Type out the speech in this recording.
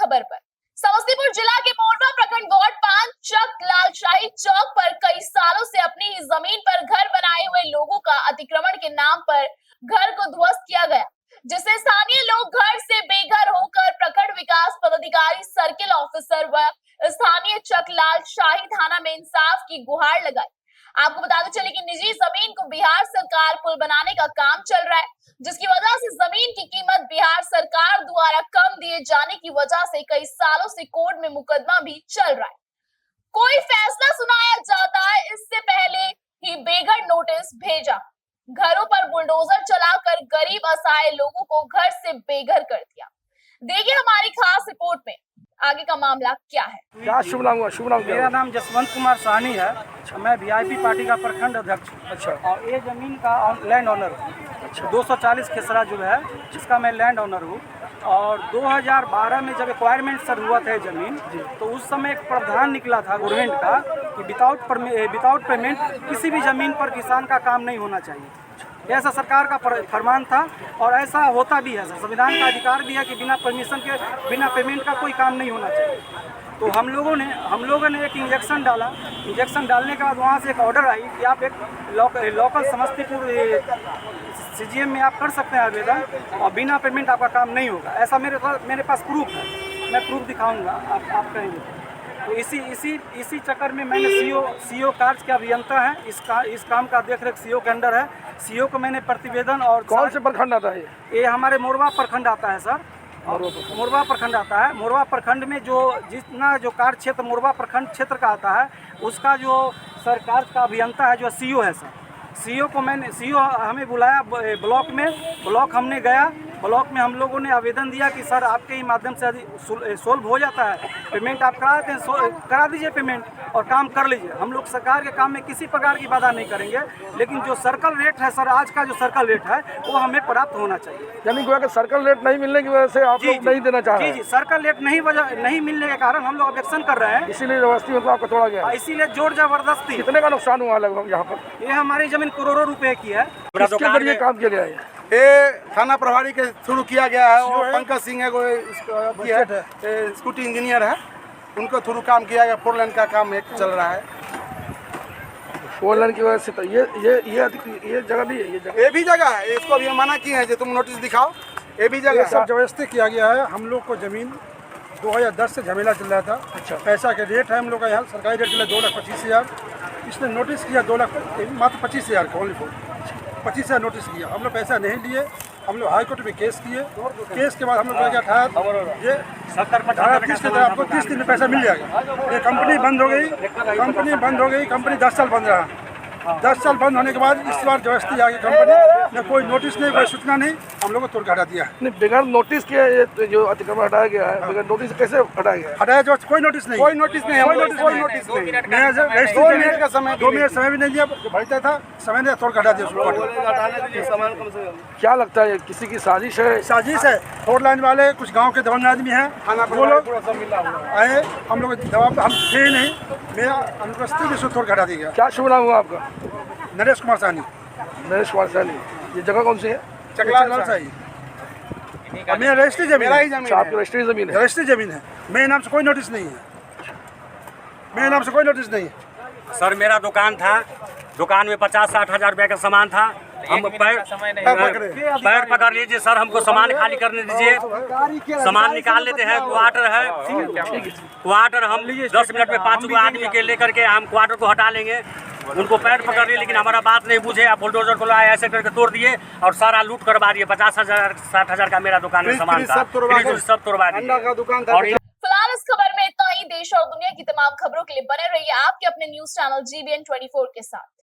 खबर पर। समस्तीपुर जिला के मोरवा प्रखंड वार्ड 5 चक लालशाही चौक पर कई सालों से अपनी ही जमीन पर घर बनाए हुए लोगों का अतिक्रमण के नाम पर घर को ध्वस्त किया गया, जिससे स्थानीय लोग घर से बेघर होकर प्रखंड विकास पदाधिकारी, सर्किल ऑफिसर व स्थानीय चक लालशाही थाना में इंसाफ की गुहार लगाई। आपको बताते चले कि निजी जमीन को बिहार सरकार पुल बनाने का काम चल रहा है, जिसकी वजह से जमीन की कीमत बिहार सरकार द्वारा कम दिए जाने की वजह से कई सालों से कोर्ट में मुकदमा भी चल रहा है। कोई फैसला सुनाया जाता है, इससे पहले ही बेघर नोटिस भेजा, घरों पर बुलडोजर चलाकर गरीब असहाय लोगों को घर से बेघर कर दिया। देखिए हमारी खास रिपोर्ट में आगे का मामला क्या है। क्या शुभ नाम हुआ? शुभ नाम क्या? मेरा नाम जसवंत कुमार साहनी है। मैं वीआईपी पार्टी का प्रखंड अध्यक्ष हूँ। अच्छा। और ये जमीन का लैंड ऑनर हूँ। अच्छा। 240 खेसरा जो है जिसका मैं लैंड ऑनर हूँ। और 2012 में जब एक्वायरमेंट सर हुआ था जमीन, तो उस समय एक प्रावधान निकला था गवर्नमेंट का कि विदाउट पेमेंट किसी भी जमीन पर किसान का काम नहीं होना चाहिए। ऐसा सरकार का फरमान था और ऐसा होता भी है। संविधान का अधिकार भी है कि बिना परमिशन के, बिना पेमेंट का कोई काम नहीं होना चाहिए। तो हम लोगों ने एक इंजेक्शन डाला। इंजेक्शन डालने के बाद वहाँ से एक ऑर्डर आई कि आप एक लोकल समस्तीपुर सीजीएम में आप कर सकते हैं आवेदन और बिना पेमेंट आपका काम नहीं होगा। ऐसा मेरे पास प्रूफ है, मैं प्रूफ दिखाऊंगा, आप कहेंगे। तो इसी चक्कर में मैंने सीओ कार्य के अभियंता है, इस काम का देखरेख सीओ के अंडर है। सीओ को मैंने प्रतिवेदन और कौन से प्रखंड आता है? ये हमारे मोरवा प्रखंड आता है सर। मोरवा प्रखंड आता है। मोरवा प्रखंड में जितना कार्य क्षेत्र मोरवा प्रखंड क्षेत्र का आता है, उसका जो सरकार का अभियंता है जो सीओ है सर। सीओ हमें बुलाया ब्लॉक हमने गया। ब्लॉक में हम लोगों ने आवेदन दिया कि सर आपके ही माध्यम से सोल्व हो जाता है, पेमेंट आप करा दीजिए पेमेंट और काम कर लीजिए। हम लोग सरकार के काम में किसी प्रकार की बाधा नहीं करेंगे, लेकिन जो सर्कल रेट है सर, आज का जो सर्कल रेट है वो हमें प्राप्त होना चाहिए। यानी कि सर्कल रेट नहीं मिलने की वजह से आप लोग नहीं देना चाह रहे हैं? जी, सर्कल रेट नहीं मिलने के कारण हम लोग ऑब्जेक्शन कर रहे हैं। इसीलिए जबरदस्ती मतलब आपको तोड़ा गया? इसीलिए जोर जबरदस्ती। कितने का नुकसान हुआ लगभग यहाँ पर? ये हमारी जमीन करोड़ों रुपए की है। किसके जरिए काम किया गया है? ये थाना प्रभारी के शुरू किया गया है और पंकज सिंह है, कोई स्कूटी इंजीनियर है, उनको थ्रू काम किया गया। 4 लेन का काम एक चल रहा है। 4 लेन की वजह से तो ये जगह भी है, ये भी जगह है। इसको अभी मना किए हैं कि तुम नोटिस दिखाओ। ये भी जगह सब जबरदस्ती किया गया है। हम लोग को जमीन 2010 से झमेला चल रहा था। अच्छा। पैसा के रेट है हम लोग का, यहाँ सरकारी रेट चला 2,25,000। इसने नोटिस किया 2 लाख, मात्र 25,000 का, ओनली 25,000 नोटिस किया। हम लोग पैसा नहीं लिए। हम लोग हाई कोर्ट में केस किए। केस के बाद हम लोग क्या था, ये 30 के आपको 30 दिन में पैसा मिल जाएगा। ये कंपनी बंद हो गई। कंपनी 10 साल बंद रहा। 10 साल बंद होने के बाद इस बार जबरदस्ती आ गई कंपनी ने, कोई नोटिस नहीं, कोई सूचना नहीं, हम लोग को तोड़ के हटा दिया। नहीं, बगैर नोटिस के ये जो अतिक्रमण हटाया गया है, बगैर नोटिस कैसे हटाया गया? हटाया जो कोई नोटिस नहीं। 2 मिनट का समय, 2 मिनट समय भी नहीं दिया। भरता था समय नहीं, तोड़ के हटा दिया। क्या लगता है किसी की साजिश है? साजिश है। 4 लाइन वाले कुछ गांव के दबंग आदमी हैं, वो लोग आए। हम लोग जवाब हम थे नहीं, मेरा अनुपस्थिति में तोड़ के हटा दिया। क्या शुभ नाम हुआ आपका? नरेश कुमार साहनी। नरेश कुमार साहनी। ये जगह कौन सी है? चकलाल साही। मेरा रजिस्ट्री जमीन है। आपकी रजिस्ट्री जमीन है? रजिस्ट्री जमीन है। मेरे नाम से कोई नोटिस नहीं है। सर मेरा दुकान था, दुकान में 50-60 हज़ार रुपये का सामान था। हम पैर पकड़ लीजिए सर, हमको सामान खाली करने दीजिए। सामान निकाल लेते हैं। क्वार्टर है, क्वार्टर हम 10 मिनट में 5 आदमी के लेकर के हम क्वार्टर को हटा लेंगे। उनको पैर पकड़ लिए, लेकिन हमारा बात नहीं बुझे। आप बुलडोजर को लाए, ऐसे करके तोड़ दिए और सारा लूट करवा दिए। 50,000-60 हज़ार का मेरा दुकान में सामान था, सब तोड़वा दिए। फिलहाल इस खबर में इतना ही। देश और दुनिया की तमाम खबरों के लिए बने रहिए आपके अपने न्यूज चैनल GBN 24 के साथ।